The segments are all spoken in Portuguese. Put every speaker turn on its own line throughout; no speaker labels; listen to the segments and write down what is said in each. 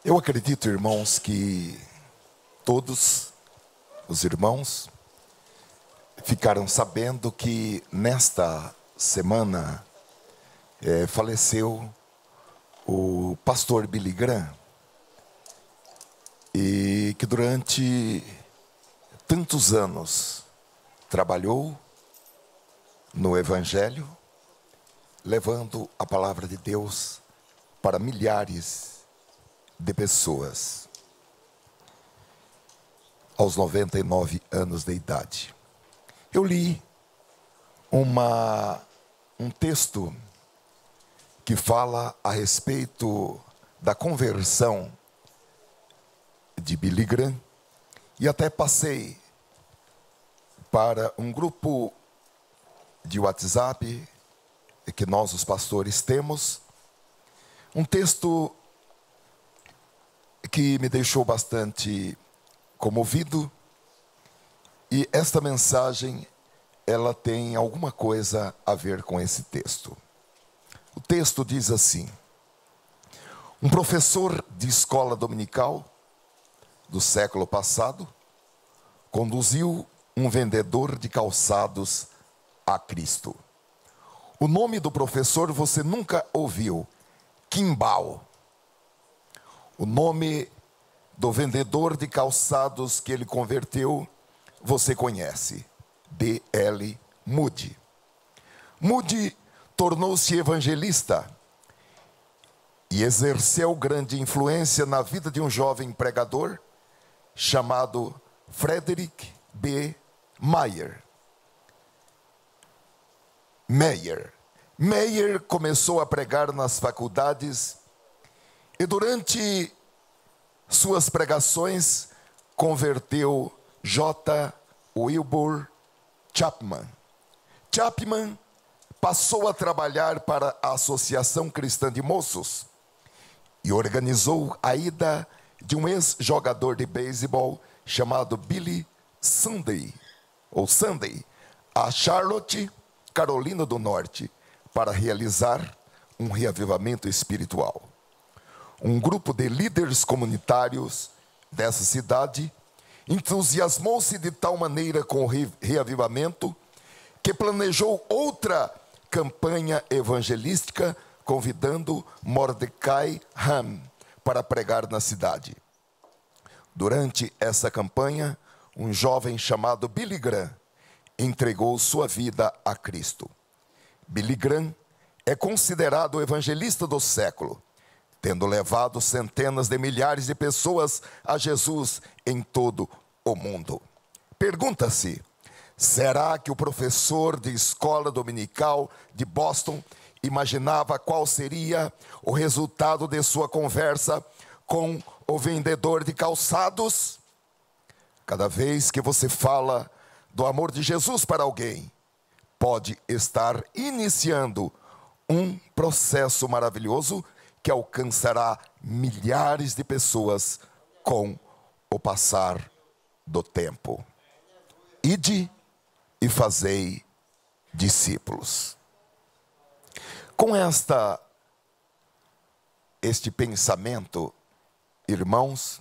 Eu acredito, irmãos, que todos os irmãos ficaram sabendo que nesta semana faleceu o pastor Billy Graham, e que durante tantos anos trabalhou no Evangelho, levando a palavra de Deus para milhares de pessoas, aos 99 anos de idade. Eu li um texto que fala a respeito da conversão de Billy Graham, e até passei para um grupo de WhatsApp que nós, os pastores, temos, um texto que me deixou bastante comovido, e esta mensagem, ela tem alguma coisa a ver com esse texto. O texto diz assim: um professor de escola dominical do século passado conduziu um vendedor de calçados a Cristo. O nome do professor você nunca ouviu: Kimball. O nome do vendedor de calçados que ele converteu, você conhece: D.L. Moody. Moody tornou-se evangelista e exerceu grande influência na vida de um jovem pregador chamado Frederick B. Meyer. Meyer começou a pregar nas faculdades e durante suas pregações converteu J. Wilbur Chapman. Chapman passou a trabalhar para a Associação Cristã de Moços e organizou a ida de um ex-jogador de beisebol chamado Billy Sunday, a Charlotte, Carolina do Norte, para realizar um reavivamento espiritual. Um grupo de líderes comunitários dessa cidade entusiasmou-se de tal maneira com o reavivamento que planejou outra campanha evangelística, convidando Mordecai Ham para pregar na cidade. Durante essa campanha, um jovem chamado Billy Graham entregou sua vida a Cristo. Billy Graham é considerado o evangelista do século, tendo levado centenas de milhares de pessoas a Jesus em todo o mundo. Pergunta-se: será que o professor de escola dominical de Boston imaginava qual seria o resultado de sua conversa com o vendedor de calçados? Cada vez que você fala do amor de Jesus para alguém, pode estar iniciando um processo maravilhoso que alcançará milhares de pessoas com o passar do tempo. Ide e fazei discípulos. Com este pensamento, irmãos,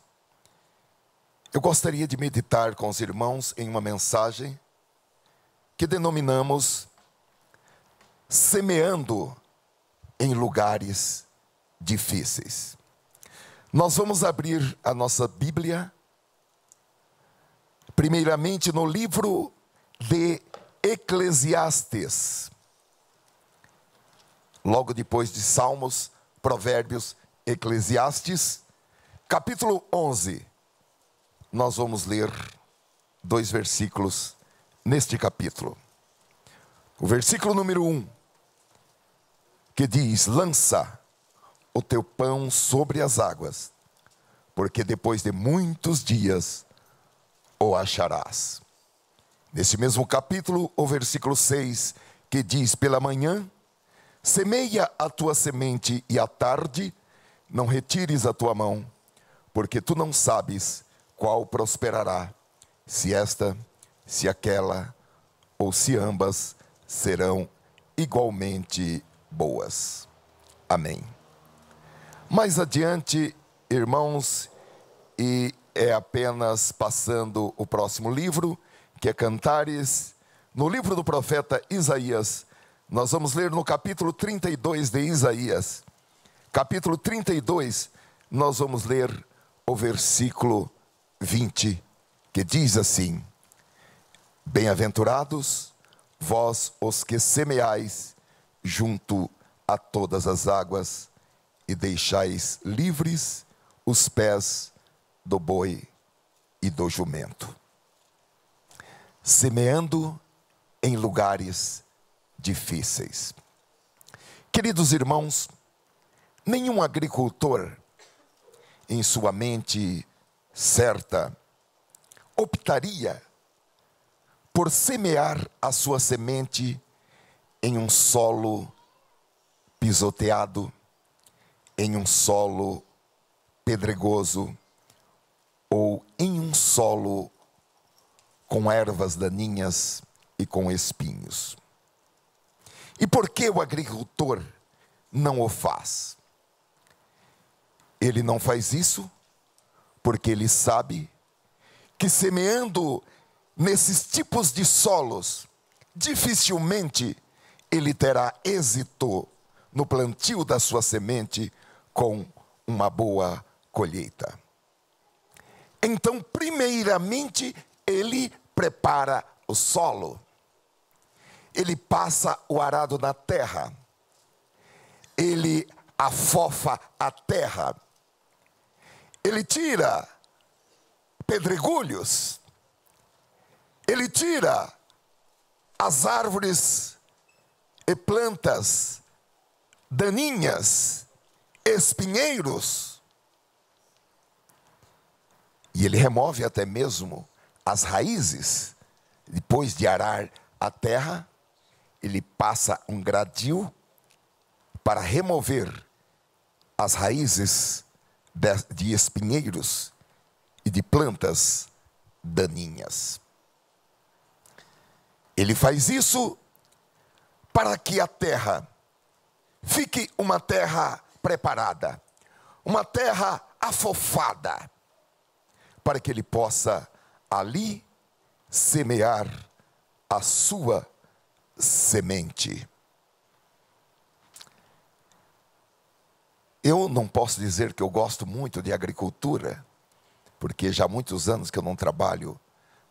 eu gostaria de meditar com os irmãos em uma mensagem que denominamos Semeando em Lugares Difíceis. Nós vamos abrir a nossa Bíblia, primeiramente no livro de Eclesiastes. Logo depois de Salmos, Provérbios, Eclesiastes, capítulo 11. Nós vamos ler 2 versículos neste capítulo. O versículo número 1, que diz: lança o teu pão sobre as águas, porque depois de muitos dias o acharás. Nesse mesmo capítulo, o versículo 6, que diz: pela manhã semeia a tua semente, e à tarde não retires a tua mão, porque tu não sabes qual prosperará, se esta, se aquela, ou se ambas serão igualmente boas. Amém. Mais adiante, irmãos, e é apenas passando o próximo livro, que é Cantares. No livro do profeta Isaías, nós vamos ler no capítulo 32 de Isaías. Capítulo 32, nós vamos ler o versículo 20, que diz assim: Bem-aventurados vós os que semeais junto a todas as águas e deixais livres os pés do boi e do jumento. Semeando em lugares difíceis. Queridos irmãos, nenhum agricultor, em sua mente certa, optaria por semear a sua semente em um solo pisoteado, em um solo pedregoso ou em um solo com ervas daninhas e com espinhos. E por que o agricultor não o faz? Ele não faz isso porque ele sabe que semeando nesses tipos de solos, dificilmente ele terá êxito no plantio da sua semente com uma boa colheita. Então, primeiramente, ele prepara o solo. Ele passa o arado na terra. Ele afofa a terra. Ele tira pedregulhos. Ele tira as árvores e plantas daninhas, espinheiros. E ele remove até mesmo as raízes. Depois de arar a terra, ele passa um gradil para remover as raízes de espinheiros e de plantas daninhas. Ele faz isso para que a terra fique uma terra preparada, uma terra afofada, para que ele possa ali semear a sua semente. Eu não posso dizer que eu gosto muito de agricultura, porque já há muitos anos que eu não trabalho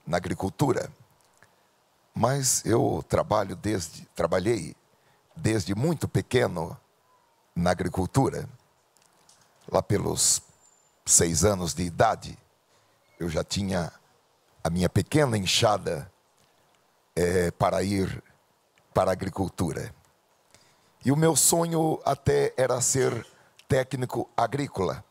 na agricultura. Mas eu trabalhei desde muito pequeno na agricultura. Lá pelos 6 anos de idade, eu já tinha a minha pequena enxada para ir para a agricultura. E o meu sonho até era ser técnico agrícola.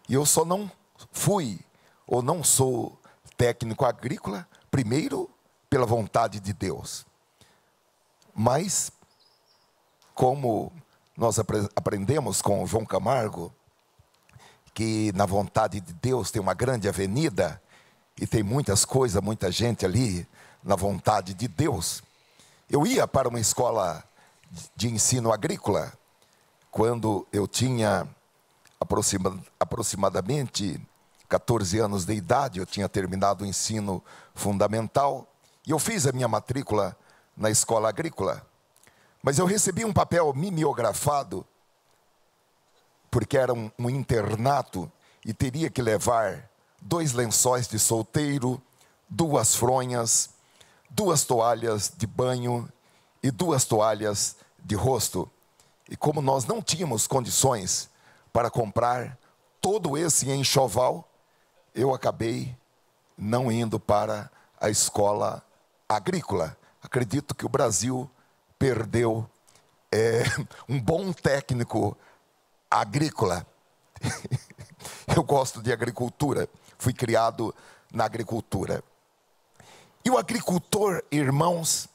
E eu só não fui ou não sou técnico agrícola, primeiro, pela vontade de Deus. Mas, como nós aprendemos com o João Camargo, que na vontade de Deus tem uma grande avenida, e tem muitas coisas, muita gente ali, na vontade de Deus. Eu ia para uma escola de ensino agrícola, quando eu tinha aproximadamente 14 anos de idade, eu tinha terminado o ensino fundamental, e eu fiz a minha matrícula na escola agrícola. Mas eu recebi um papel mimeografado, porque era um internato, e teria que levar 2 lençóis de solteiro, 2 fronhas, 2 toalhas de banho e 2 toalhas de rosto. E como nós não tínhamos condições para comprar todo esse enxoval, eu acabei não indo para a escola agrícola. Acredito que o Brasil perdeu um bom técnico agrícola. Eu gosto de agricultura, fui criado na agricultura. E o agricultor, irmãos,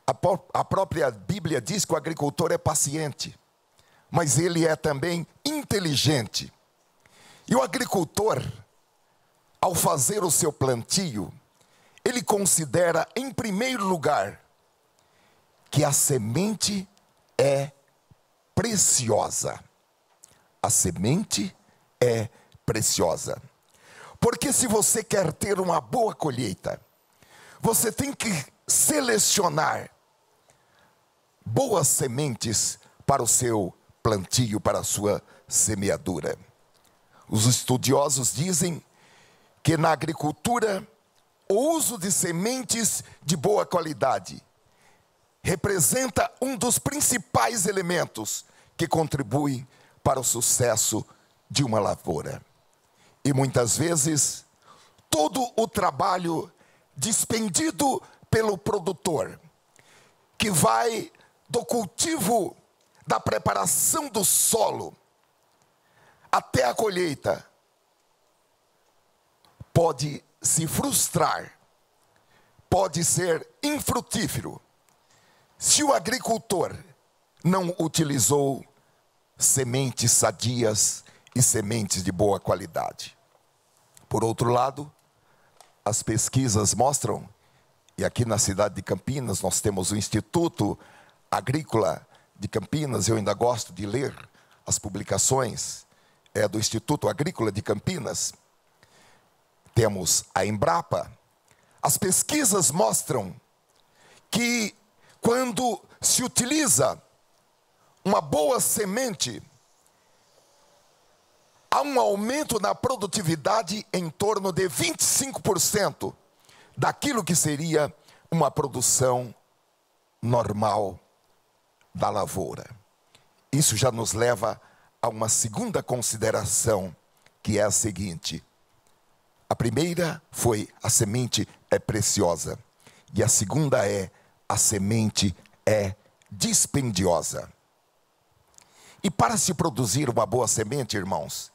a própria Bíblia diz que o agricultor é paciente, mas ele é também inteligente. E o agricultor, ao fazer o seu plantio, ele considera, em primeiro lugar, que a semente é preciosa. A semente é preciosa. Porque se você quer ter uma boa colheita, você tem que selecionar boas sementes para o seu plantio, para a sua semeadura. Os estudiosos dizem que na agricultura, o uso de sementes de boa qualidade representa um dos principais elementos que contribuem para o sucesso de uma lavoura. E muitas vezes, todo o trabalho dispendido pelo produtor, que vai do cultivo, da preparação do solo, até a colheita, pode se frustrar, pode ser infrutífero, se o agricultor não utilizou sementes sadias e sementes de boa qualidade. Por outro lado, as pesquisas mostram, e aqui na cidade de Campinas nós temos o Instituto Agrícola de Campinas, eu ainda gosto de ler as publicações do Instituto Agrícola de Campinas, temos a Embrapa. As pesquisas mostram que quando se utiliza uma boa semente, há um aumento na produtividade em torno de 25% daquilo que seria uma produção normal da lavoura. Isso já nos leva a uma segunda consideração, que é a seguinte: a primeira foi a semente é preciosa, e a segunda é a semente é dispendiosa. E para se produzir uma boa semente, irmãos,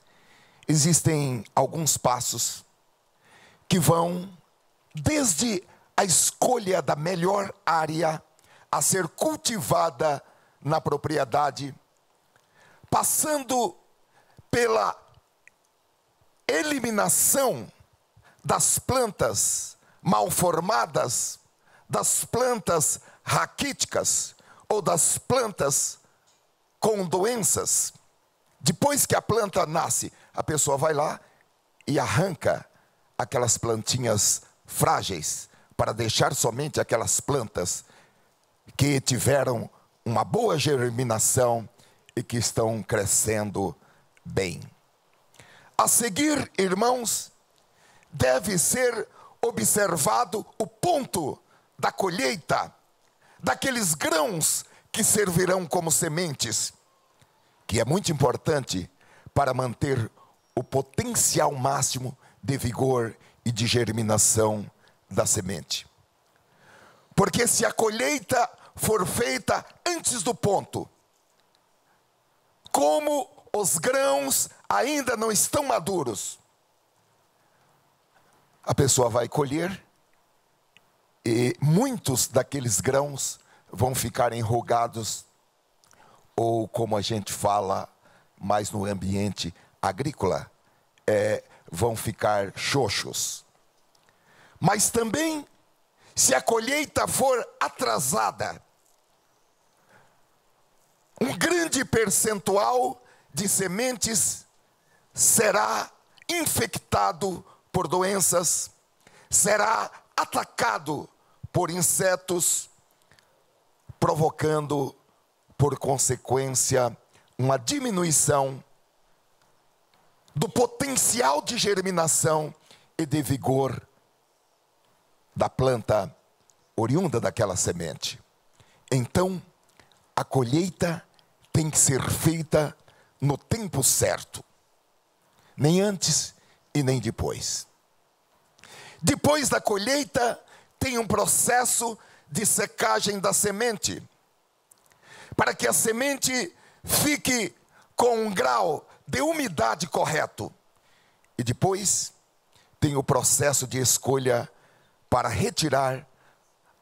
existem alguns passos que vão desde a escolha da melhor área a ser cultivada na propriedade, passando pela eliminação das plantas mal formadas, das plantas raquíticas ou das plantas com doenças. Depois que a planta nasce, a pessoa vai lá e arranca aquelas plantinhas frágeis para deixar somente aquelas plantas que tiveram uma boa germinação e que estão crescendo bem. A seguir, irmãos, deve ser observado o ponto da colheita daqueles grãos que servirão como sementes, que é muito importante para manter o potencial máximo de vigor e de germinação da semente. Porque se a colheita for feita antes do ponto, como os grãos ainda não estão maduros, a pessoa vai colher e muitos daqueles grãos vão ficar enrugados, ou como a gente fala mais no ambiente agrícola, vão ficar xoxos. Mas também, se a colheita for atrasada, um grande percentual de sementes será infectado por doenças, será atacado por insetos, provocando, por consequência, uma diminuição do potencial de germinação e de vigor da planta oriunda daquela semente. Então, a colheita tem que ser feita no tempo certo, nem antes e nem depois. Depois da colheita, tem um processo de secagem da semente, para que a semente fique com um grau de umidade correto. E depois, tem o processo de escolha para retirar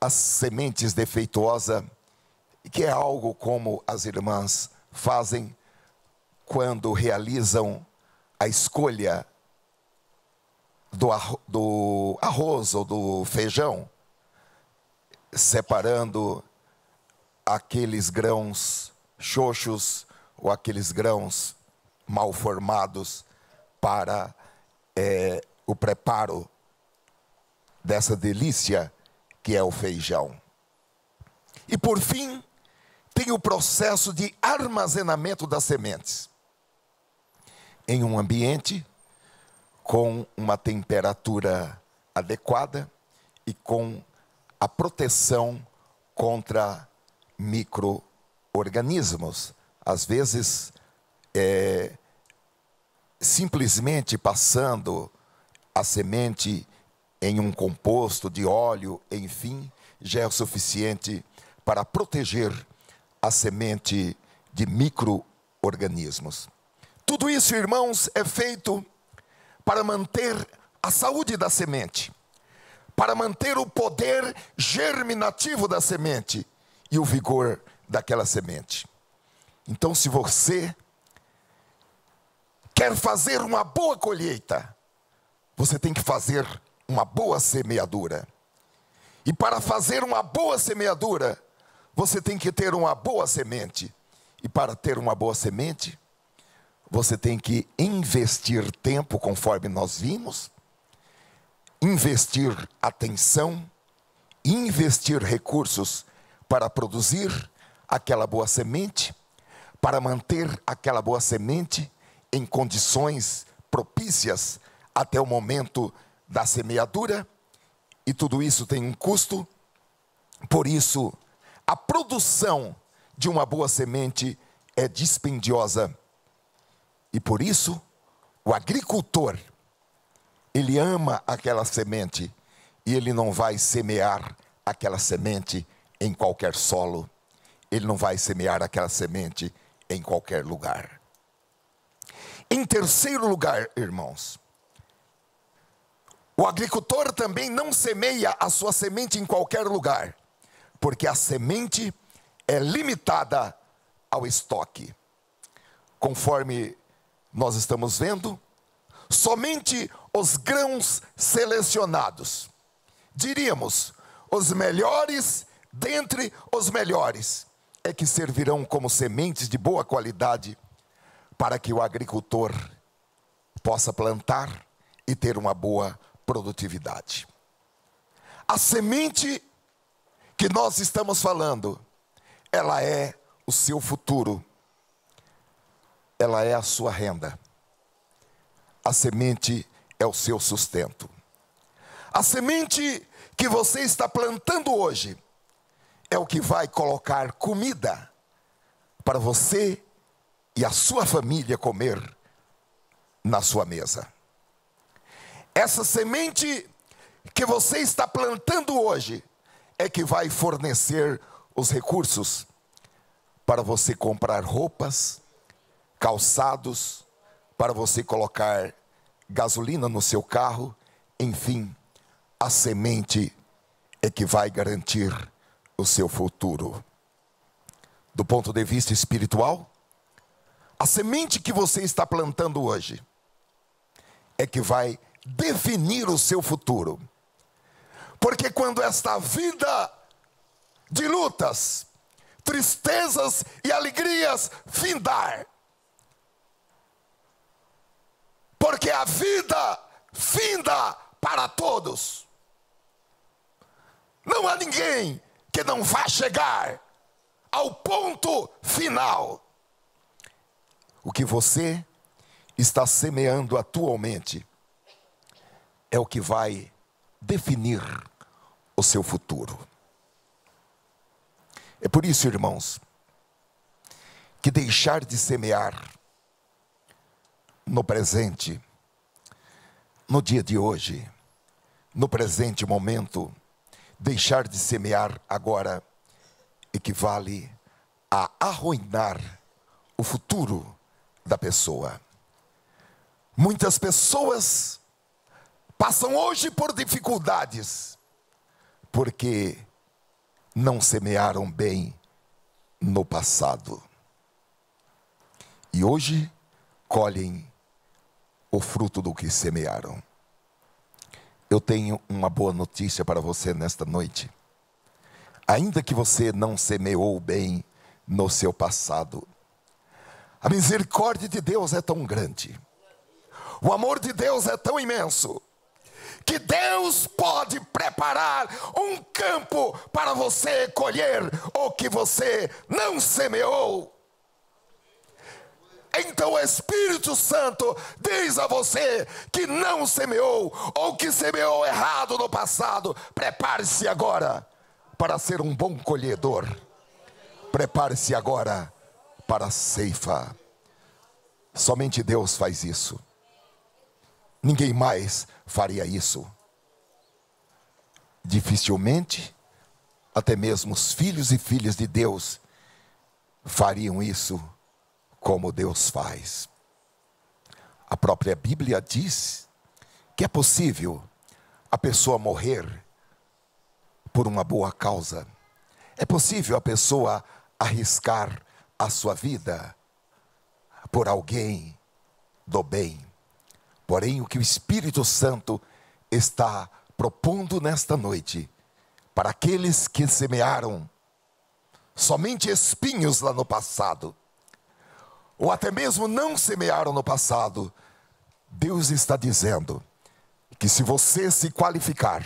as sementes defeituosas, que é algo como as irmãs fazem quando realizam a escolha do arroz ou do feijão, separando aqueles grãos xoxos ou aqueles grãos mal formados para o preparo dessa delícia que é o feijão. E por fim, tem o processo de armazenamento das sementes em um ambiente com uma temperatura adequada e com a proteção contra micro-organismos. Às vezes, simplesmente passando a semente em um composto de óleo, enfim, já é o suficiente para proteger a semente de micro-organismos. Tudo isso, irmãos, é feito para manter a saúde da semente, para manter o poder germinativo da semente e o vigor daquela semente. Então, se você quer fazer uma boa colheita, você tem que fazer uma boa semeadura. E para fazer uma boa semeadura, você tem que ter uma boa semente. E para ter uma boa semente, você tem que investir tempo, conforme nós vimos, investir atenção, investir recursos para produzir aquela boa semente, para manter aquela boa semente em condições propícias até o momento da semeadura, e tudo isso tem um custo. Por isso, a produção de uma boa semente é dispendiosa. E por isso, o agricultor, ele ama aquela semente e ele não vai semear aquela semente em qualquer solo. Ele não vai semear aquela semente em qualquer lugar. Em terceiro lugar, irmãos, o agricultor também não semeia a sua semente em qualquer lugar, porque a semente é limitada ao estoque. Conforme nós estamos vendo, somente os grãos selecionados, diríamos, os melhores dentre os melhores, é que servirão como sementes de boa qualidade para que o agricultor possa plantar e ter uma boa produtividade. A semente que nós estamos falando, ela é o seu futuro, ela é a sua renda. A semente é o seu sustento. A semente que você está plantando hoje é o que vai colocar comida para você e a sua família comer na sua mesa. Essa semente que você está plantando hoje é que vai fornecer os recursos para você comprar roupas, calçados, para você colocar gasolina no seu carro, enfim, a semente é que vai garantir o seu futuro. Do ponto de vista espiritual, a semente que você está plantando hoje é que vai definir o seu futuro. Porque quando esta vida de lutas, tristezas e alegrias findar, porque a vida finda para todos, não há ninguém que não vá chegar ao ponto final. O que você está semeando atualmente é o que vai definir o seu futuro. É por isso, irmãos, que deixar de semear no presente, no dia de hoje, no presente momento, deixar de semear agora equivale a arruinar o futuro da pessoa. Muitas pessoas passam hoje por dificuldades porque não semearam bem no passado. E hoje colhem o fruto do que semearam. Eu tenho uma boa notícia para você nesta noite. Ainda que você não semeou bem no seu passado, a misericórdia de Deus é tão grande. O amor de Deus é tão imenso que Deus pode preparar um campo para você colher o que você não semeou. Então o Espírito Santo diz a você que não semeou, ou que semeou errado no passado: prepare-se agora para ser um bom colhedor. Prepare-se agora para a ceifa. Somente Deus faz isso. Ninguém mais faria isso. Dificilmente, até mesmo os filhos e filhas de Deus fariam isso como Deus faz. A própria Bíblia diz que é possível a pessoa morrer por uma boa causa. É possível a pessoa arriscar a sua vida por alguém do bem. Porém, o que o Espírito Santo está propondo nesta noite, para aqueles que semearam somente espinhos lá no passado, ou até mesmo não semearam no passado, Deus está dizendo que se você se qualificar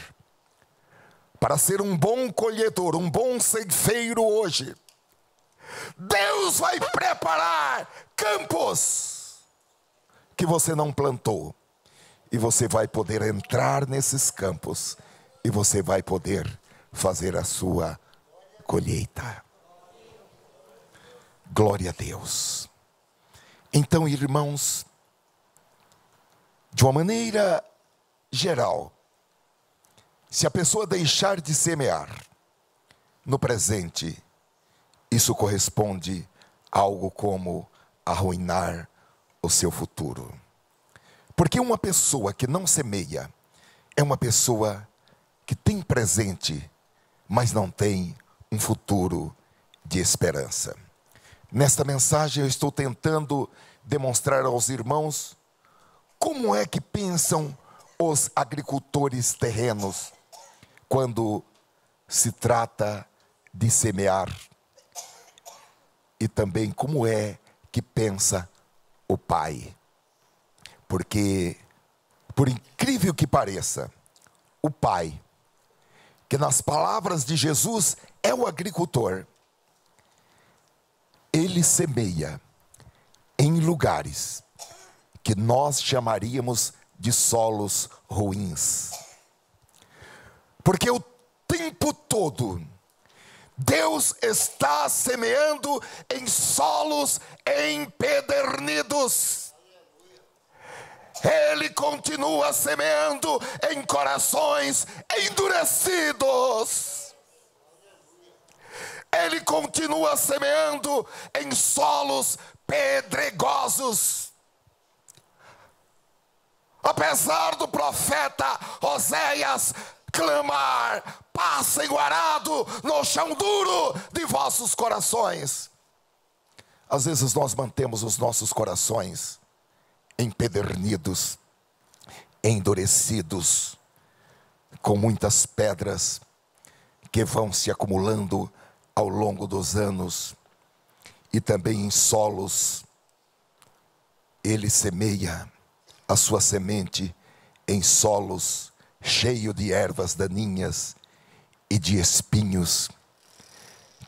para ser um bom colhedor, um bom ceifeiro hoje, Deus vai preparar campos que você não plantou, e você vai poder entrar nesses campos, e você vai poder fazer a sua colheita. Glória a Deus. Então, irmãos, de uma maneira geral, se a pessoa deixar de semear no presente, isso corresponde a algo como arruinar o seu futuro. Porque uma pessoa que não semeia é uma pessoa que tem presente, mas não tem um futuro de esperança. Nesta mensagem eu estou tentando demonstrar aos irmãos como é que pensam os agricultores terrenos quando se trata de semear, e também como é que pensa o pai. Porque, por incrível que pareça, o pai, que nas palavras de Jesus é o agricultor, ele semeia em lugares que nós chamaríamos de solos ruins. Porque o tempo todo Deus está semeando em solos empedernidos. Ele continua semeando em corações endurecidos. Ele continua semeando em solos pedregosos. Apesar do profeta Oséias clamar: passem o arado no chão duro de vossos corações. Às vezes nós mantemos os nossos corações empedernidos, endurecidos, com muitas pedras que vão se acumulando ao longo dos anos, e também em solos. Ele semeia a sua semente em solos cheios de ervas daninhas e de espinhos,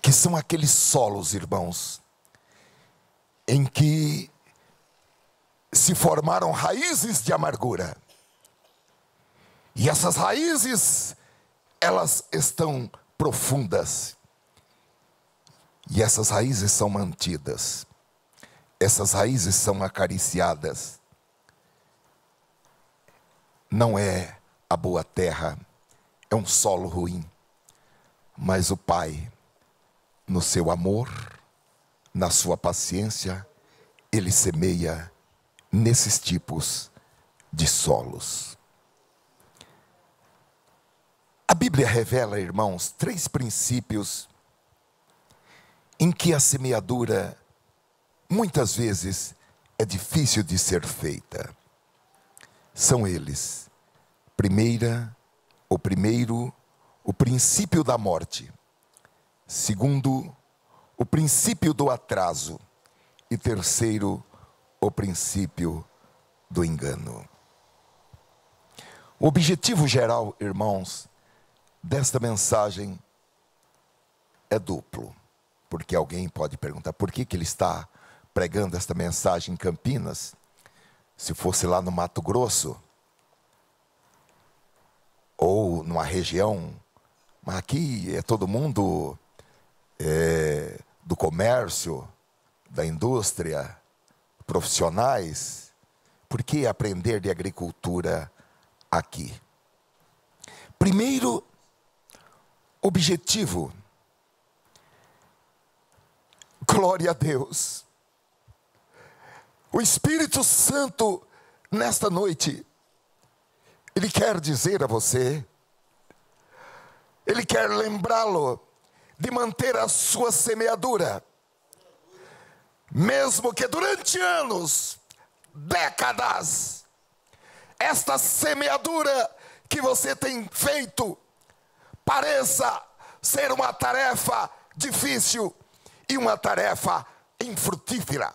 que são aqueles solos, irmãos, em que se formaram raízes de amargura. E essas raízes, elas estão profundas. E essas raízes são mantidas. Essas raízes são acariciadas. Não é a boa terra, é um solo ruim. Mas o Pai, no seu amor, na sua paciência, Ele semeia nesses tipos de solos. A Bíblia revela, irmãos, 3 princípios em que a semeadura muitas vezes é difícil de ser feita. São eles: o primeiro, o princípio da morte; segundo, o princípio do atraso; e terceiro, o princípio do engano. O objetivo geral, irmãos, desta mensagem é duplo. Porque alguém pode perguntar por que ele está pregando esta mensagem em Campinas, se fosse lá no Mato Grosso, ou numa região, mas aqui é todo mundo do comércio, da indústria, profissionais. Por que aprender de agricultura aqui? Primeiro objetivo, glória a Deus. O Espírito Santo, nesta noite, Ele quer dizer a você, Ele quer lembrá-lo de manter a sua semeadura. Mesmo que durante anos, décadas, esta semeadura que você tem feito pareça ser uma tarefa difícil e uma tarefa infrutífera.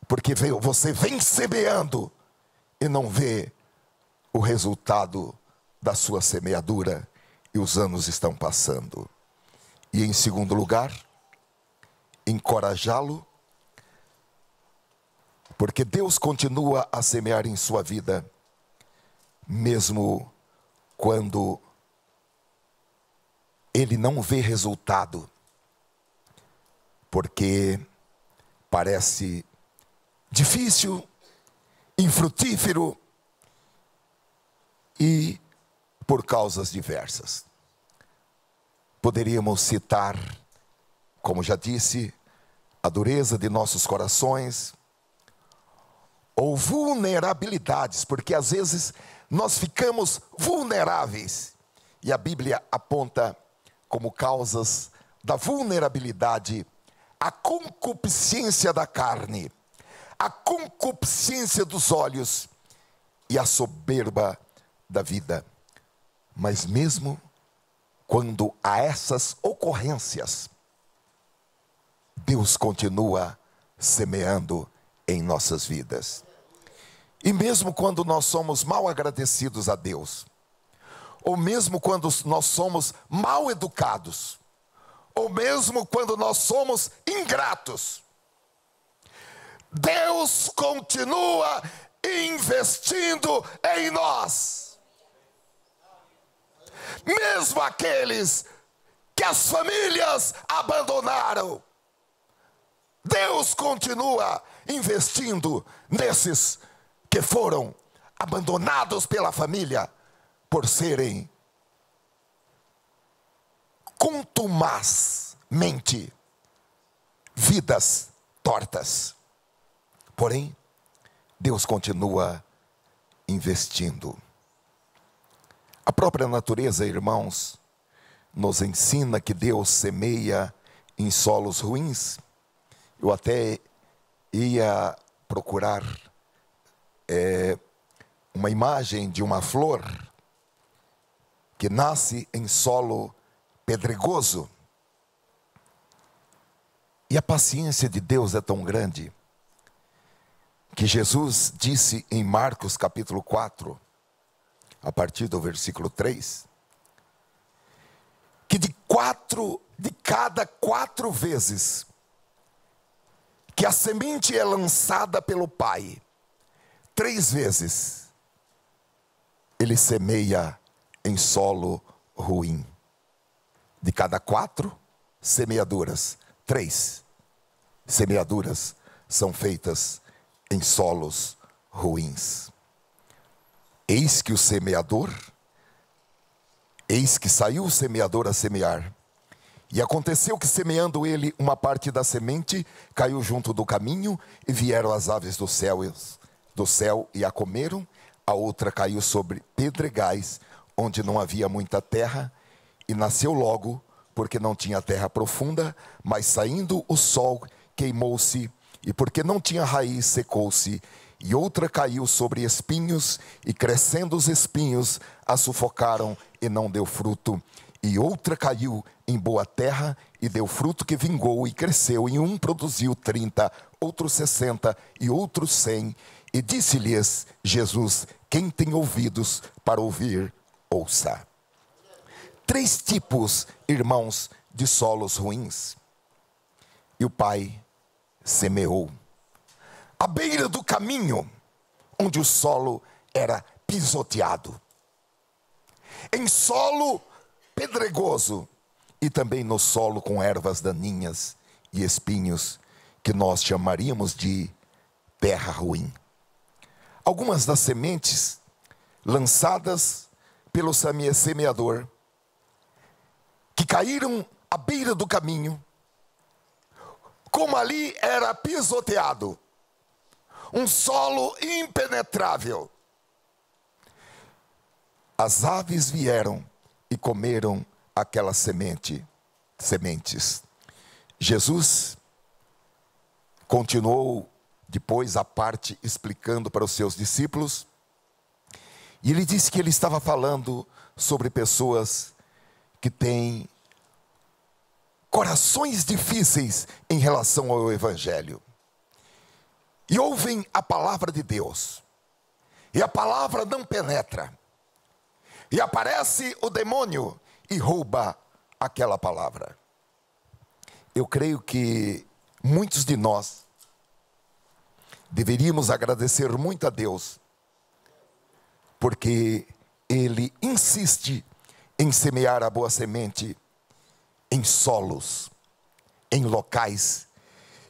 Porque você vem semeando e não vê o resultado da sua semeadura e os anos estão passando. E em segundo lugar, encorajá-lo, porque Deus continua a semear em sua vida, mesmo quando Ele não vê resultado, porque parece difícil, infrutífero e por causas diversas. Poderíamos citar, como já disse, a dureza de nossos corações, ou vulnerabilidades, porque às vezes nós ficamos vulneráveis, e a Bíblia aponta como causas da vulnerabilidade a concupiscência da carne, a concupiscência dos olhos e a soberba da vida. Mas mesmo quando há essas ocorrências, Deus continua semeando em nossas vidas. E mesmo quando nós somos mal agradecidos a Deus, ou mesmo quando nós somos mal educados, ou mesmo quando nós somos ingratos, Deus continua investindo em nós. Mesmo aqueles que as famílias abandonaram, Deus continua investindo nesses que foram abandonados pela família por serem contumazmente vidas tortas. Porém, Deus continua investindo. A própria natureza, irmãos, nos ensina que Deus semeia em solos ruins. Eu até ia procurar uma imagem de uma flor que nasce em solo pedregoso. E a paciência de Deus é tão grande que Jesus disse em Marcos capítulo 4, a partir do versículo 3, que de cada 4 vezes que a semente é lançada pelo Pai, 3 vezes Ele semeia em solo ruim. De cada 4 semeaduras, 3 semeaduras são feitas em solos ruins. Eis que saiu o semeador a semear. E aconteceu que, semeando ele, uma parte da semente caiu junto do caminho, e vieram as aves do céu e a comeram. A outra caiu sobre pedregais, onde não havia muita terra, e nasceu logo, porque não tinha terra profunda, mas saindo o sol queimou-se, e porque não tinha raiz secou-se. E outra caiu sobre espinhos, e crescendo os espinhos a sufocaram, e não deu fruto. E outra caiu em boa terra, e deu fruto que vingou e cresceu. E um produziu 30, outro 60, e outro 100. E disse-lhes Jesus: quem tem ouvidos para ouvir, ouça. 3 tipos, irmãos, de solos ruins. E o pai semeou à beira do caminho, onde o solo era pisoteado, em solo pedregoso e também no solo com ervas daninhas e espinhos, que nós chamaríamos de terra ruim. Algumas das sementes lançadas pelo semeador, que caíram à beira do caminho, como ali era pisoteado, um solo impenetrável, as aves vieram e comeram aquelas sementes. Jesus continuou depois a parte explicando para os seus discípulos, e ele disse que ele estava falando sobre pessoas que têm corações difíceis em relação ao Evangelho, e ouvem a palavra de Deus, e a palavra não penetra, e aparece o demônio e rouba aquela palavra. Eu creio que muitos de nós deveríamos agradecer muito a Deus, porque Ele insiste em semear a boa semente em solos, em locais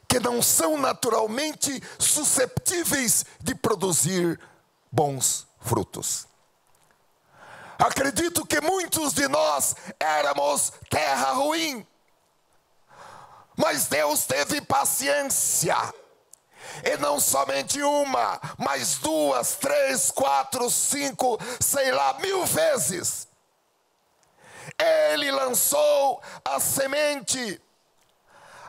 que não são naturalmente susceptíveis de produzir bons frutos. Acredito que muitos de nós éramos terra ruim, mas Deus teve paciência, e não somente uma, mas 2, 3, 4, 5, sei lá, 1000 vezes. Ele lançou a semente,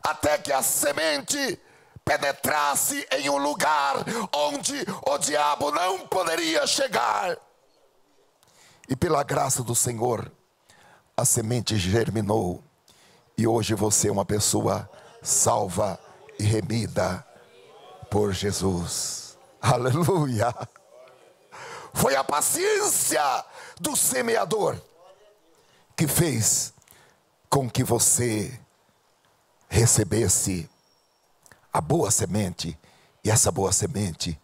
até que a semente penetrasse em um lugar onde o diabo não poderia chegar. E pela graça do Senhor, a semente germinou, e hoje você é uma pessoa salva e remida por Jesus. Aleluia! Foi a paciência do semeador que fez com que você recebesse a boa semente, e essa boa semente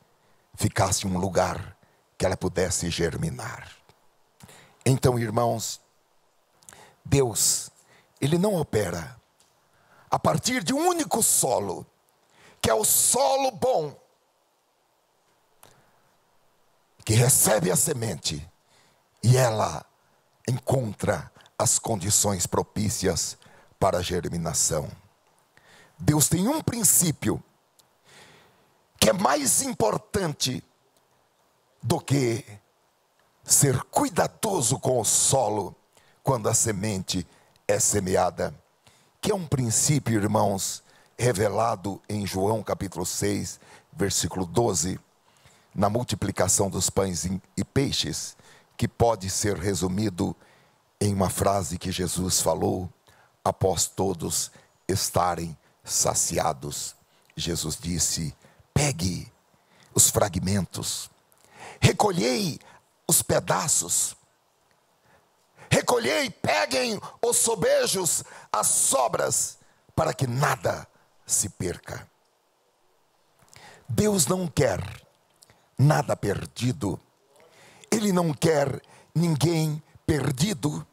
ficasse em um lugar que ela pudesse germinar. Então, irmãos, Deus, Ele não opera a partir de um único solo, que é o solo bom, que recebe a semente e ela encontra as condições propícias para a germinação. Deus tem um princípio que é mais importante do que ser cuidadoso com o solo quando a semente é semeada, que é um princípio, irmãos, revelado em João capítulo 6, versículo 12, na multiplicação dos pães e peixes, que pode ser resumido em uma frase que Jesus falou após todos estarem saciados. Jesus disse: pegue os fragmentos, recolhei os pedaços, recolhei, peguem os sobejos, as sobras, para que nada se perca. Deus não quer nada perdido, Ele não quer ninguém perdido.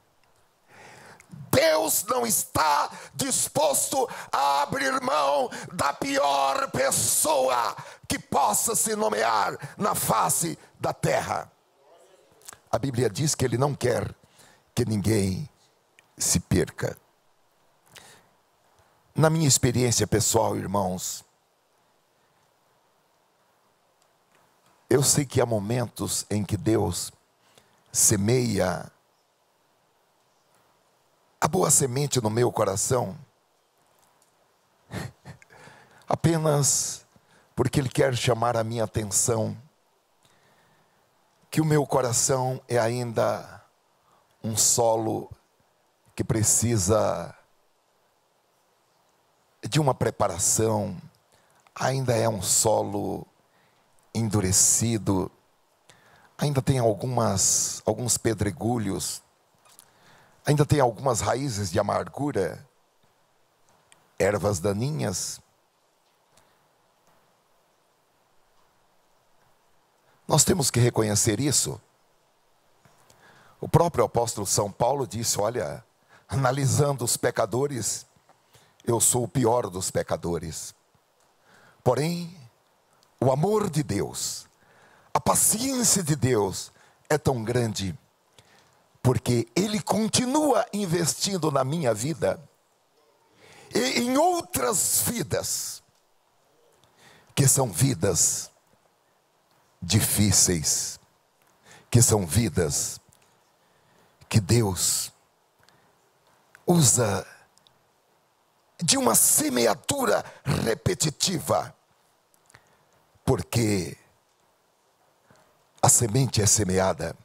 Deus não está disposto a abrir mão da pior pessoa que possa se nomear na face da terra. A Bíblia diz que Ele não quer que ninguém se perca. Na minha experiência pessoal, irmãos, eu sei que há momentos em que Deus semeia a boa semente no meu coração, apenas porque Ele quer chamar a minha atenção, que o meu coração é ainda um solo que precisa de uma preparação, ainda é um solo endurecido, ainda tem alguns pedregulhos, ainda tem algumas raízes de amargura, ervas daninhas. Nós temos que reconhecer isso. O próprio apóstolo São Paulo disse: olha, analisando os pecadores, eu sou o pior dos pecadores. Porém, o amor de Deus, a paciência de Deus é tão grande, porque Ele continua investindo na minha vida e em outras vidas, que são vidas difíceis, que são vidas que Deus usa de uma semeadura repetitiva, porque a semente é semeada,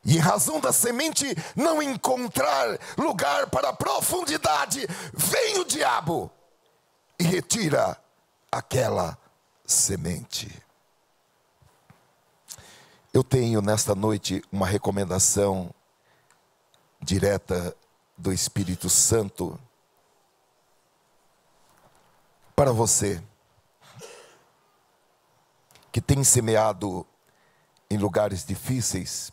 e em razão da semente não encontrar lugar para a profundidade, vem o diabo e retira aquela semente. Eu tenho nesta noite uma recomendação direta do Espírito Santo para você que tem semeado em lugares difíceis,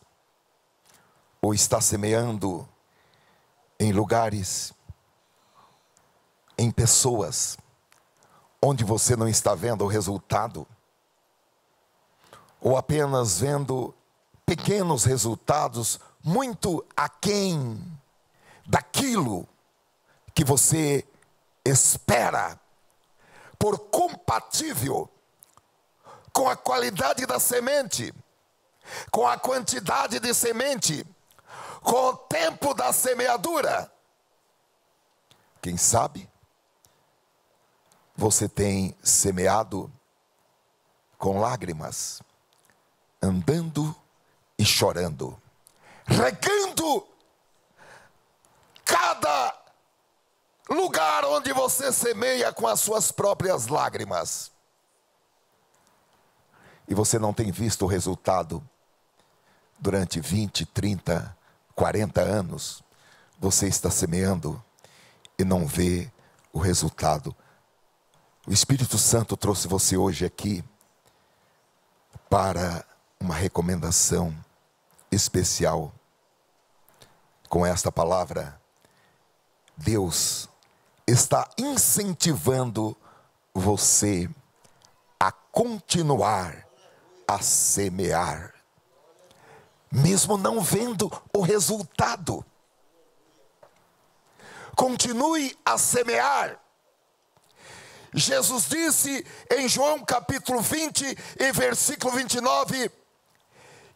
ou está semeando em lugares, em pessoas, onde você não está vendo o resultado, ou apenas vendo pequenos resultados muito aquém daquilo que você espera, por compatível com a qualidade da semente, com a quantidade de semente, com o tempo da semeadura. Quem sabe você tem semeado com lágrimas, andando e chorando, regando cada lugar onde você semeia com as suas próprias lágrimas, e você não tem visto o resultado. Durante 20, 30, 40 anos, você está semeando e não vê o resultado. O Espírito Santo trouxe você hoje aqui para uma recomendação especial. Com esta palavra, Deus está incentivando você a continuar a semear, mesmo não vendo o resultado. Continue a semear. Jesus disse em João capítulo 20 e versículo 29,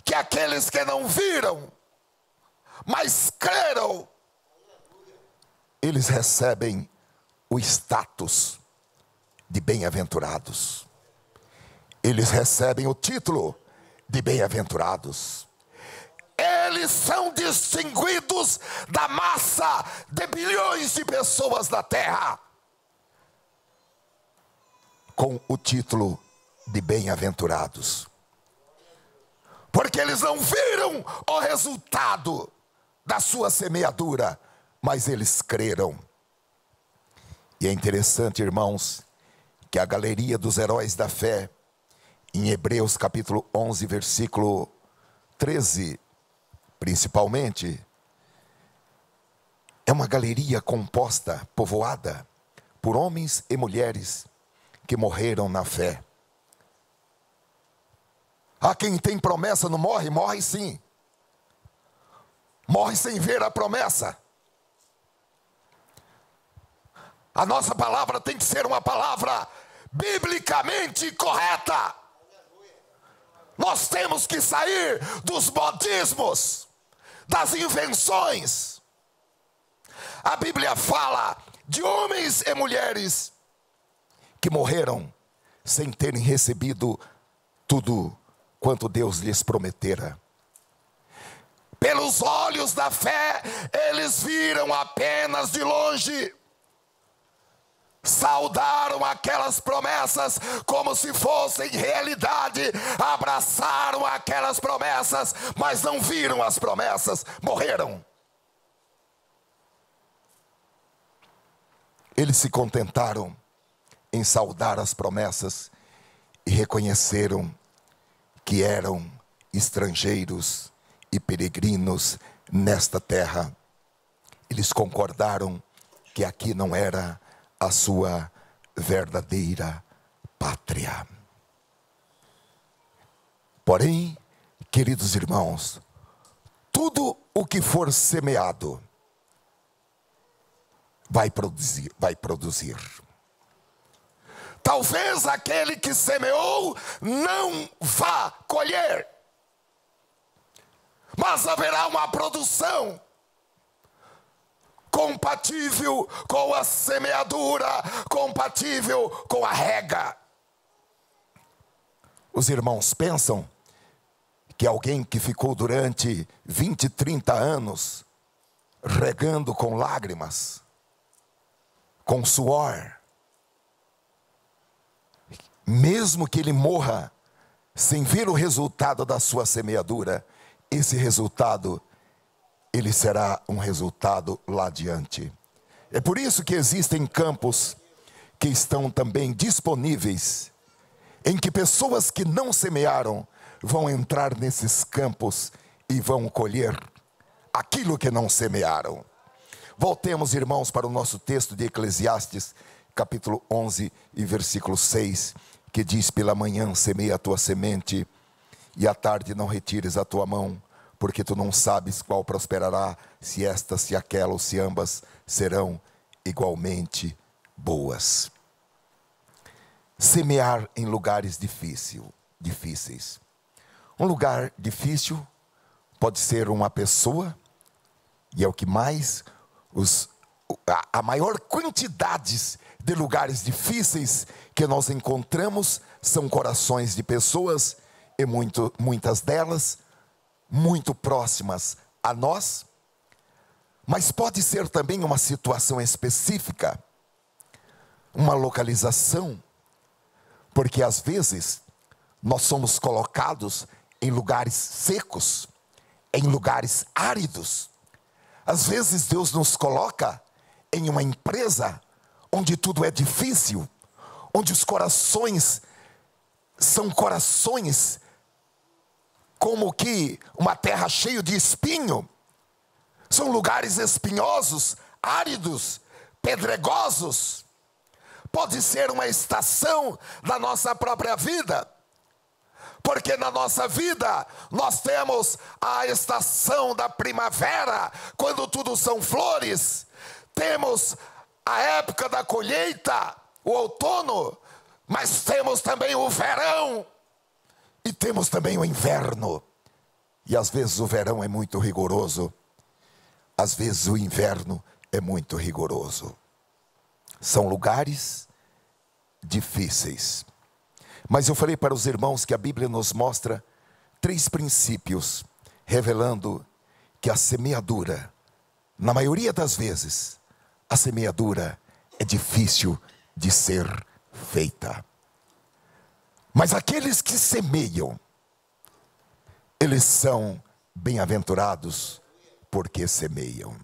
que aqueles que não viram, mas creram, eles recebem o status de bem-aventurados. Eles recebem o título de bem-aventurados. Eles são distinguidos da massa de bilhões de pessoas na terra com o título de bem-aventurados, porque eles não viram o resultado da sua semeadura, mas eles creram. E é interessante, irmãos, que a galeria dos heróis da fé, em Hebreus capítulo 11, versículo 13, principalmente, é uma galeria composta, povoada por homens e mulheres que morreram na fé. Quem tem promessa não morre? Morre sim. Morre sem ver a promessa. A nossa palavra tem que ser uma palavra biblicamente correta. Nós temos que sair dos modismos, das invenções. A Bíblia fala de homens e mulheres que morreram sem terem recebido tudo quanto Deus lhes prometera. Pelos olhos da fé, eles viram apenas de longe. saudaram aquelas promessas como se fossem realidade, abraçaram aquelas promessas, mas não viram as promessas, morreram. Eles se contentaram em saudar as promessas e reconheceram que eram estrangeiros e peregrinos nesta terra. Eles concordaram que aqui não era a sua verdadeira pátria. Porém, queridos irmãos, tudo o que for semeado vai produzir. Talvez aquele que semeou não vá colher, mas haverá uma produção compatível com a semeadura, compatível com a rega. Os irmãos pensam que alguém que ficou durante 20, 30 anos regando com lágrimas, com suor, mesmo que ele morra sem ver o resultado da sua semeadura, esse resultado, ele será um resultado lá adiante. É por isso que existem campos que estão também disponíveis, em que pessoas que não semearam vão entrar nesses campos e vão colher aquilo que não semearam. Voltemos, irmãos, para o nosso texto de Eclesiastes, capítulo 11 e versículo 6, que diz: pela manhã semeia a tua semente, e à tarde não retires a tua mão, porque tu não sabes qual prosperará, se esta, se aquela, ou se ambas serão igualmente boas. Semear em lugares difíceis. Um lugar difícil pode ser uma pessoa, e é o que mais, a maior quantidade de lugares difíceis que nós encontramos são corações de pessoas, e muitas delas muito próximas a nós. Mas pode ser também uma situação específica, uma localização, porque às vezes nós somos colocados em lugares secos, em lugares áridos. Às vezes Deus nos coloca em uma empresa onde tudo é difícil, onde os corações são corações como que uma terra cheia de espinho. São lugares espinhosos, áridos, pedregosos. Pode ser uma estação da nossa própria vida, porque na nossa vida nós temos a estação da primavera, quando tudo são flores. Temos a época da colheita, o outono, mas temos também o verão, e temos também o inverno. E às vezes o verão é muito rigoroso, às vezes o inverno é muito rigoroso. São lugares difíceis. Mas eu falei para os irmãos que a Bíblia nos mostra 3 princípios, revelando que a semeadura, na maioria das vezes, a semeadura é difícil de ser feita. Mas aqueles que semeiam, eles são bem-aventurados porque semeiam.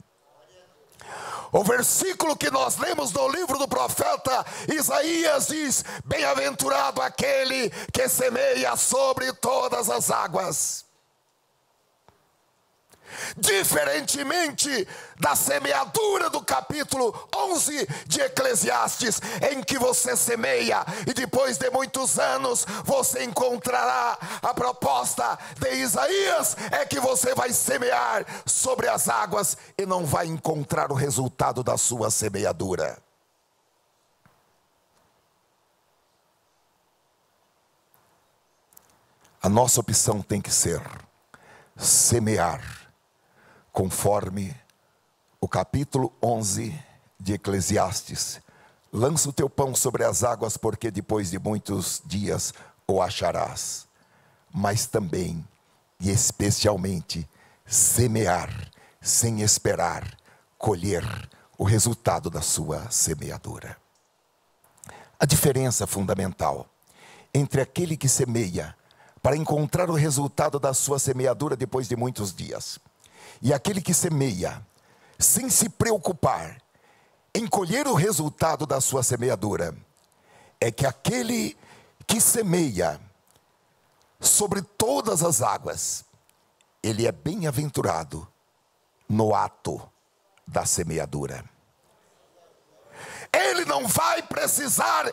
O versículo que nós lemos no livro do profeta Isaías diz: bem-aventurado aquele que semeia sobre todas as águas. Diferentemente da semeadura do capítulo 11 de Eclesiastes, em que você semeia e depois de muitos anos você encontrará a proposta de Isaías, é que você vai semear sobre as águas e não vai encontrar o resultado da sua semeadura. A nossa opção tem que ser semear conforme o capítulo 11 de Eclesiastes: lança o teu pão sobre as águas, porque depois de muitos dias o acharás. Mas também, e especialmente, semear sem esperar colher o resultado da sua semeadura. A diferença fundamental entre aquele que semeia para encontrar o resultado da sua semeadura depois de muitos dias, e aquele que semeia sem se preocupar em colher o resultado da sua semeadura, é que aquele que semeia sobre todas as águas, ele é bem-aventurado no ato da semeadura. Ele não vai precisar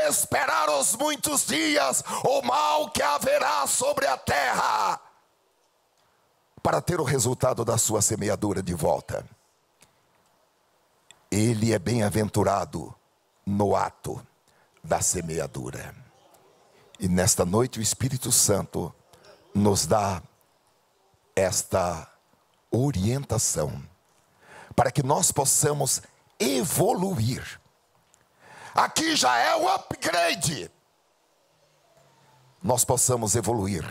esperar os muitos dias, o mal que haverá sobre a terra, para ter o resultado da sua semeadura de volta. Ele é bem-aventurado no ato da semeadura. E nesta noite o Espírito Santo nos dá esta orientação para que nós possamos evoluir. Aqui já é um upgrade. Nós possamos evoluir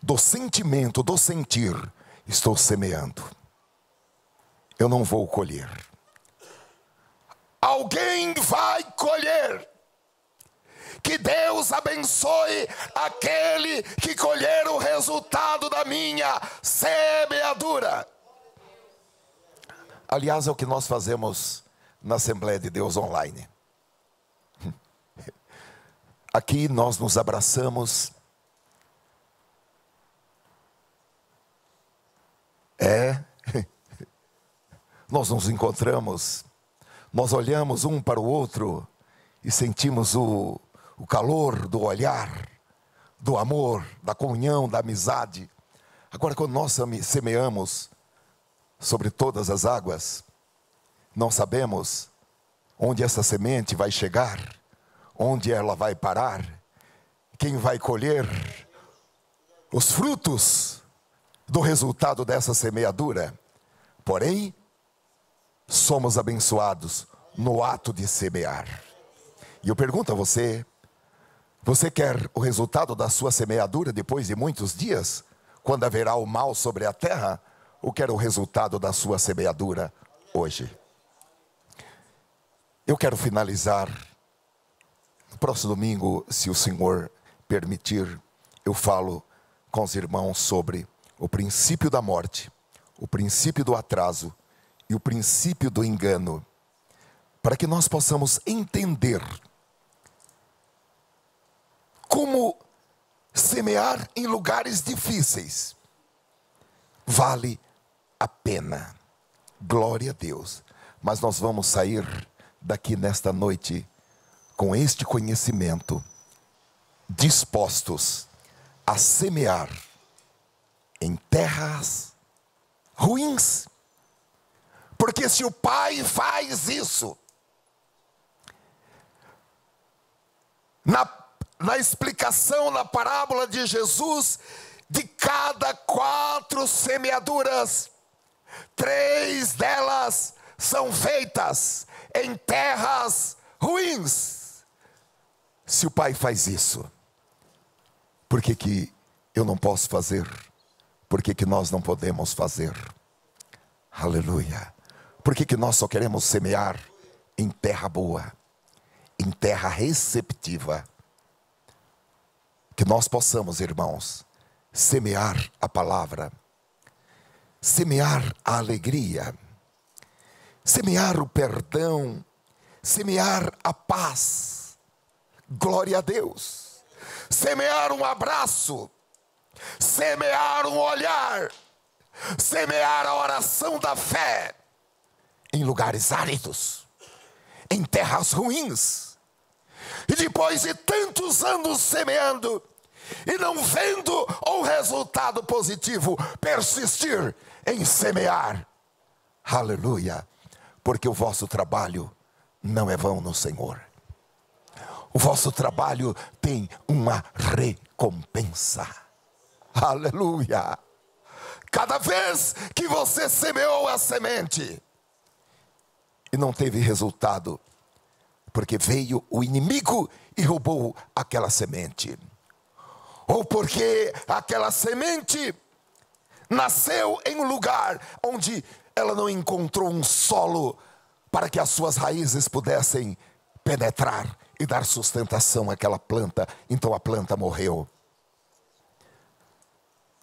do sentimento, do sentir, estou semeando, eu não vou colher. Alguém vai colher. Que Deus abençoe aquele que colher o resultado da minha semeadura. Aliás, é o que nós fazemos na Assembleia de Deus online. Aqui nós nos abraçamos. Nós nos encontramos, nós olhamos um para o outro e sentimos o calor do olhar, do amor, da comunhão, da amizade. Agora, quando nós semeamos sobre todas as águas, não sabemos onde essa semente vai chegar, onde ela vai parar, quem vai colher os frutos do resultado dessa semeadura. Porém, somos abençoados no ato de semear. E eu pergunto a você, você quer o resultado da sua semeadura depois de muitos dias, quando haverá o mal sobre a terra, ou quer o resultado da sua semeadura hoje? Eu quero finalizar. No próximo domingo, se o Senhor permitir, eu falo com os irmãos sobre o princípio da morte, o princípio do atraso e o princípio do engano, para que nós possamos entender como semear em lugares difíceis vale a pena. Glória a Deus. Mas nós vamos sair daqui nesta noite com este conhecimento, dispostos a semear em terras ruins. Porque se o Pai faz isso, na explicação, na parábola de Jesus, de cada 4 semeaduras, 3 delas são feitas em terras ruins. Se o Pai faz isso, por que eu não posso fazer? Por que nós não podemos fazer? Aleluia. Por que nós só queremos semear em terra boa, em terra receptiva? Que nós possamos, irmãos, semear a palavra, semear a alegria, semear o perdão, semear a paz. Glória a Deus. Semear um abraço, semear um olhar, semear a oração da fé em lugares áridos, em terras ruins. E depois de tantos anos semeando e não vendo um resultado positivo, persistir em semear. Aleluia. Porque o vosso trabalho não é vão no Senhor. O vosso trabalho tem uma recompensa. Aleluia. Cada vez que você semeou a semente e não teve resultado, porque veio o inimigo e roubou aquela semente, ou porque aquela semente nasceu em um lugar onde ela não encontrou um solo para que as suas raízes pudessem penetrar e dar sustentação àquela planta. Então a planta morreu.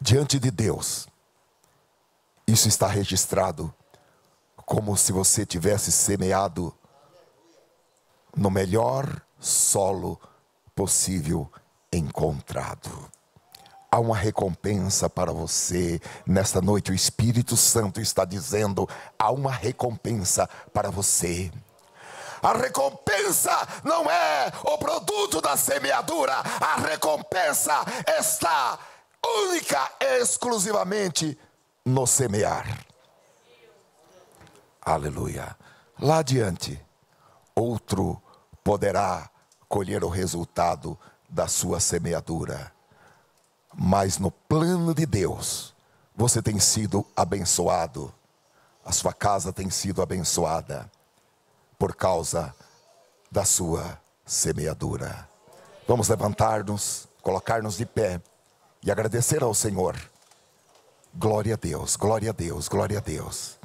Diante de Deus, isso está registrado como se você tivesse semeado no melhor solo possível encontrado. Há uma recompensa para você. Nesta noite o Espírito Santo está dizendo: há uma recompensa para você. A recompensa não é o produto da semeadura. A recompensa está única e exclusivamente no semear. Aleluia. Lá adiante, outro poderá colher o resultado da sua semeadura. Mas no plano de Deus, você tem sido abençoado. A sua casa tem sido abençoada por causa da sua semeadura. Vamos levantar-nos, colocar-nos de pé e agradecer ao Senhor. Glória a Deus, glória a Deus, glória a Deus.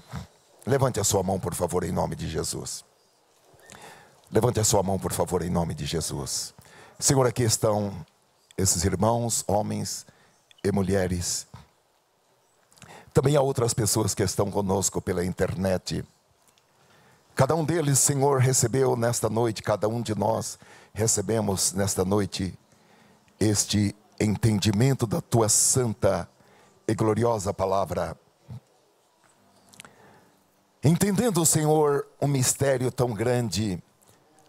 Levante a sua mão, por favor, em nome de Jesus. Levante a sua mão, por favor, em nome de Jesus. Senhor, aqui estão esses irmãos, homens e mulheres. Também há outras pessoas que estão conosco pela internet. Cada um deles, Senhor, recebeu nesta noite, cada um de nós recebemos nesta noite este entendimento da Tua santa e gloriosa palavra. Entendendo, Senhor, um mistério tão grande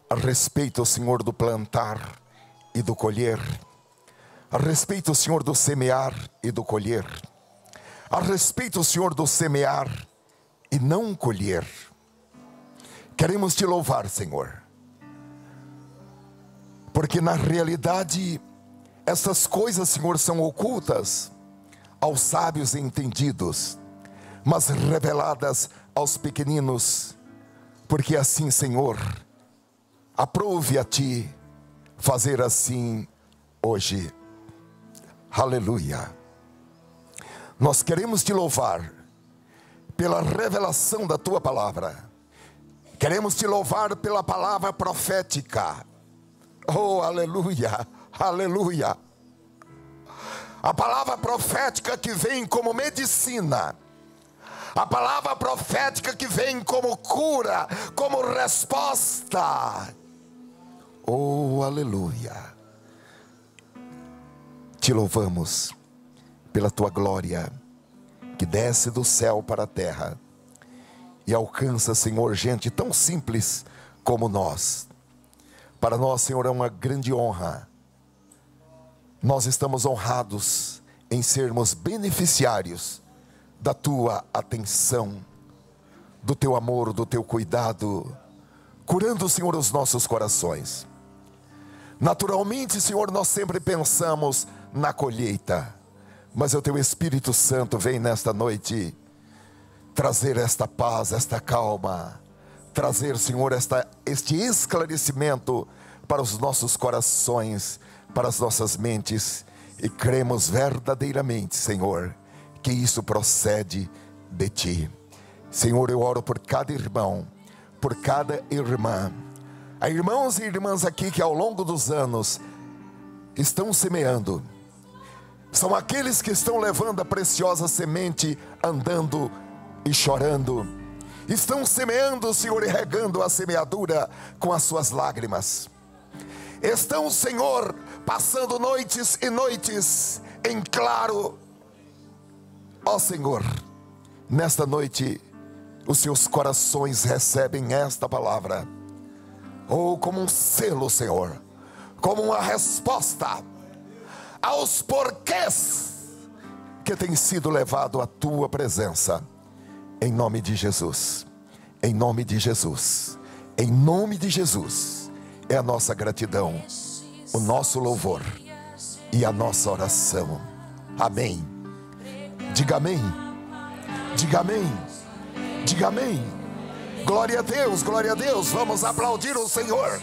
a respeito, Senhor, do plantar e do colher, a respeito, Senhor, do semear e do colher, a respeito, Senhor, do semear e não colher. Queremos Te louvar, Senhor, porque na realidade essas coisas, Senhor, são ocultas aos sábios e entendidos, mas reveladas aos pequeninos, porque assim, Senhor, aprove a Ti fazer assim hoje. Aleluia. Nós queremos Te louvar pela revelação da Tua palavra. Queremos Te louvar pela palavra profética. Oh, aleluia, aleluia. A palavra profética que vem como medicina. A palavra profética que vem como cura, como resposta. Oh, aleluia. Te louvamos pela Tua glória, que desce do céu para a terra e alcança, Senhor, gente tão simples como nós. Para nós, Senhor, é uma grande honra. Nós estamos honrados em sermos beneficiários da Tua atenção, do Teu amor, do Teu cuidado, curando, Senhor, os nossos corações. Naturalmente, Senhor, nós sempre pensamos na colheita, mas o Teu Espírito Santo vem nesta noite trazer esta paz, esta calma, trazer, Senhor, este esclarecimento para os nossos corações, para as nossas mentes, e cremos verdadeiramente, Senhor, que isso procede de Ti. Senhor, eu oro por cada irmão, por cada irmã. Há irmãos e irmãs aqui que ao longo dos anos estão semeando. São aqueles que estão levando a preciosa semente, andando e chorando. Estão semeando, Senhor, e regando a semeadura com as suas lágrimas. Estão, Senhor, passando noites e noites em claro. Ó Senhor, nesta noite os seus corações recebem esta palavra, ou como um selo, Senhor, como uma resposta aos porquês que tem sido levado à Tua presença. Em nome de Jesus, em nome de Jesus, em nome de Jesus, é a nossa gratidão, o nosso louvor e a nossa oração. Amém. Diga amém. Diga amém. Diga amém. Glória a Deus, glória a Deus. Vamos aplaudir o Senhor.